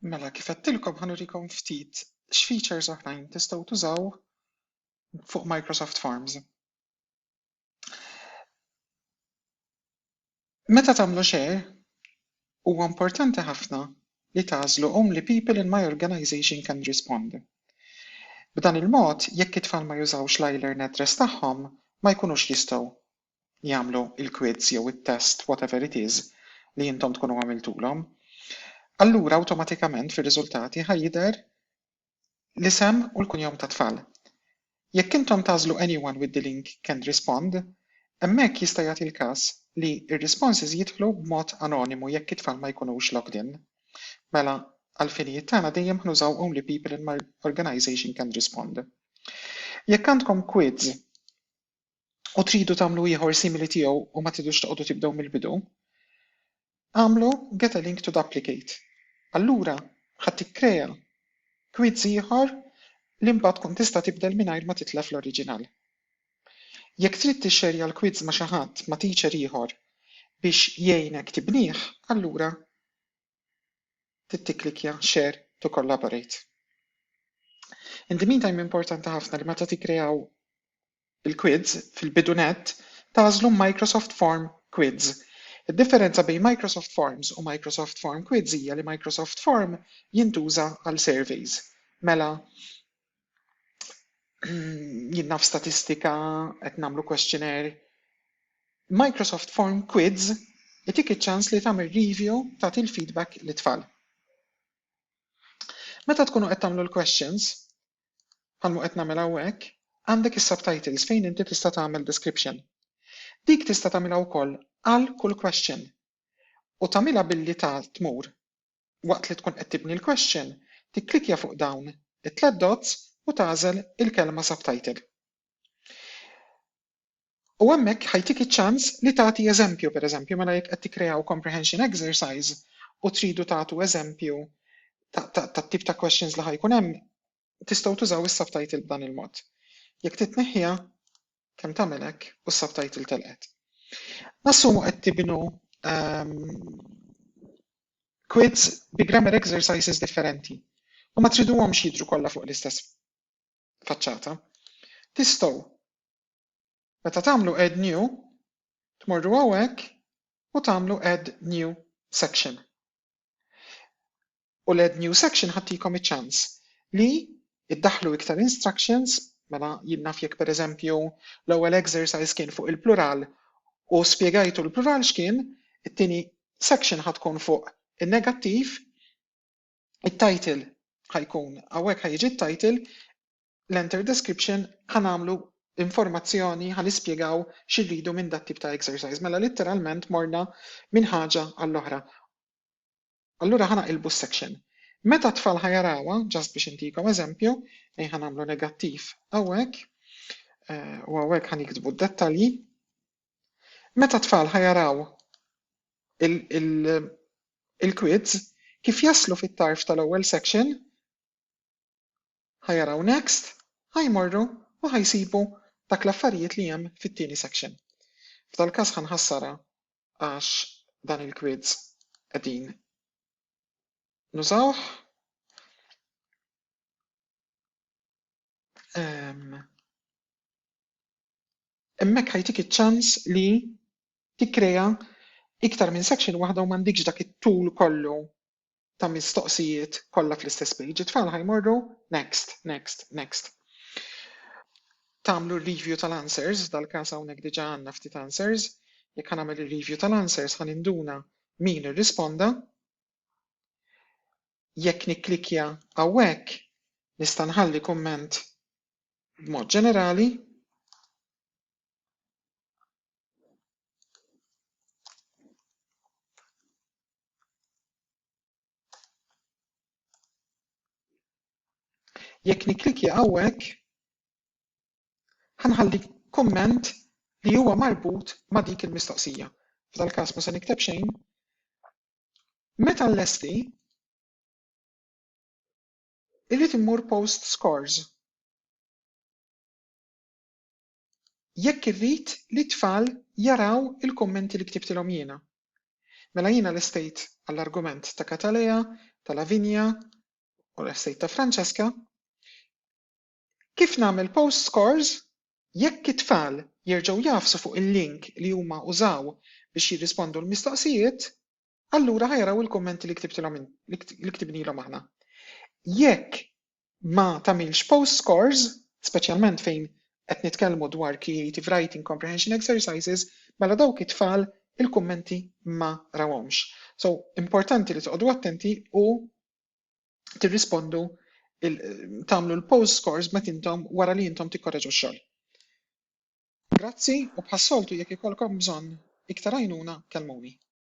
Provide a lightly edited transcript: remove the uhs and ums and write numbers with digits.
Mela kif għedtilkom ħanurikom ftit x'features oħrajn tistgħu tużaw fuq Microsoft Forms. Meta tagħmlu share, huwa importanti ħafna li tagħżlu only people in my organization can respond. B'dan il-mod, jekk it-tfal ma jużawx l-iLearn address tagħhom, ma jkunux jistgħu jagħmlu il-quiz jew it-test whatever it is li intom tkunu għamiltulhom. Allura awtomatikament fir-riżultati ħajjidher l-isem u l-kunjom ta' tfal. Jekk intom tażlu anyone with the link can respond, hemmhekk jista' jagħti l-każ li r-responses jidħlu b'mod anonimu jekk it-tfal ma jkunux logged in. Mela għall-finijiet tagħna dejjem ħnużaw only people in my organization can respond. Jekk għandkom quiz u tridu tagħmlu ieħor simili tiegħu u ma tidux toqgħodu tibdew mill-bidu, għamlu get a link to duplicate. Allura ħadd tikkrea quiz ieħor li mbagħad tkun tista' tibdel mingħajr ma titlef l-oriġinal. Jekk trid tixxerja l-quiz ma' xi ħadd ma' teacher ieħor biex jgħinek tibnieh, allura tiklikja share to collaborate. In the meantime importanti ħafna li meta tikkreaw il-quiz fil-bidunet tażlu Microsoft Form Quiz. Id-differenza bejn Microsoft Forms u Microsoft Form Quiz hija li Microsoft Form jintuża għal surveys. Mela jinnaf statistika qed nagħmlu questionnaire. Microsoft Form Quiz itik iċ-ċans li tagħmel review tagħti l-feedback lit-tfal. Meta tkunu qed tagħmlu l-questions, bħalma qed nagħmel hawnhekk, għandek is-subtitles fejn inti tista' tagħmel description. Dik tista' tagħmilha wkoll għal kull question u tagħmilha billi tmur waqt li tkun qed tibni l-question, tikklikja fuq dawn it-tliet dots u tagħżel il-kelma subtitle. U hemmhekk ħajtik iċ-ċans li tagħti eżempju pereżempju mela jekk qed tikkreaw comprehension exercise u tridu tagħtu eżempju tat-tip ta' questions li ħajkun hemm, tistgħu tużaw is-subtitle b'dan il-mod. Jekk titneħħiha kemm tagħmel hekk u s-subtitle telqet. Nassumu qed tibnu quiz bi grammar exercises differenti u ma triduhomx jidhru kollha fuq l-istess faċċata. Tistgħu meta tagħmlu add new, tmorru hawnhekk u tagħmlu add new section. U l-add new section ħattikom iċ-ċans li iddaħħlu iktar instructions mela jinnaf jekk pereżempju l-ewwel exercise kien fuq il-plural u spjegajtu l-plural x'kien, it-tieni section ħatkun fuq in-negattiv, it-title ħajkun hawnhekk ħajjiġi t-title, l-enter description ħanamlu informazzjoni ħanispjegaw x'irridu minn dat tip ta' exercise. Mela litteralment morna minn ħaġa għall-oħra. Allura ħanaqilbu s-section. Meta tfal ħajarawha, ġast biex intikom eżempju, ħanamlu negattiv hawnhekk u hawnhekk ħaniktbu d-dettalji. Meta tfal ħajaraw il-quiz, kif jaslu fit-tarf tal-ewwel section, ħajaraw next, ħajmorru u ħajsibu dak l-affarijiet li hemm fit-tieni section. F'dal-każ ħanħassara għax dan il-quiz qegħdin nużawh. Hemmhekk ħajtik iċ-ċans li tikkrea iktar minn section waħda u m'għandikx dak it-tul kollu ta' mistoqsijiet kollha fl-istess page. It-tfal ħajmorru next, next, next. Tagħmlu r-review tal-answers, dal-każ hawnhekk diġà għandna ftit answers. Jekk ħanagħmel ir-review tal-answers ħaninduna min irrisponda. Jekk nikklikja hawnhekk nista' nħalli kumment b'mod ġenerali. Jekk nikklikja hawnhekk ħanħalli kumment li huwa marbut ma' dik il-mistoqsija. F'dal-każ ma se nikteb xejn. Meta nlesti irrid immur post scores. Jekk irrid li t-tfal jaraw il-kummenti li ktibtilhom jiena. Mela jiena l-estate għall-argument ta' Katalea, ta' Lavinia u l-estate ta' Francesca. Kif nagħmel post scores jekk it-tfal jerġgħu jafsu fuq il-link li huma użaw biex jirrispondu l-mistoqsijiet, allura ħajraw il-kummenti li ktibnilhom aħna. Jekk ma tagħmilx post scores, speċjalment fejn qed nitkellmu dwar creative writing comprehension exercises, mela dawk it-tfal il-kummenti ma rawhomx. So importanti li toqgħodu attenti u tirrispondu tagħmlu l-post scores meta intom wara li intom tikkorreġu x-xogħol. Grazzi u bħas-soltu jekk ikolkom bżonn iktar għajnuna kellmuni.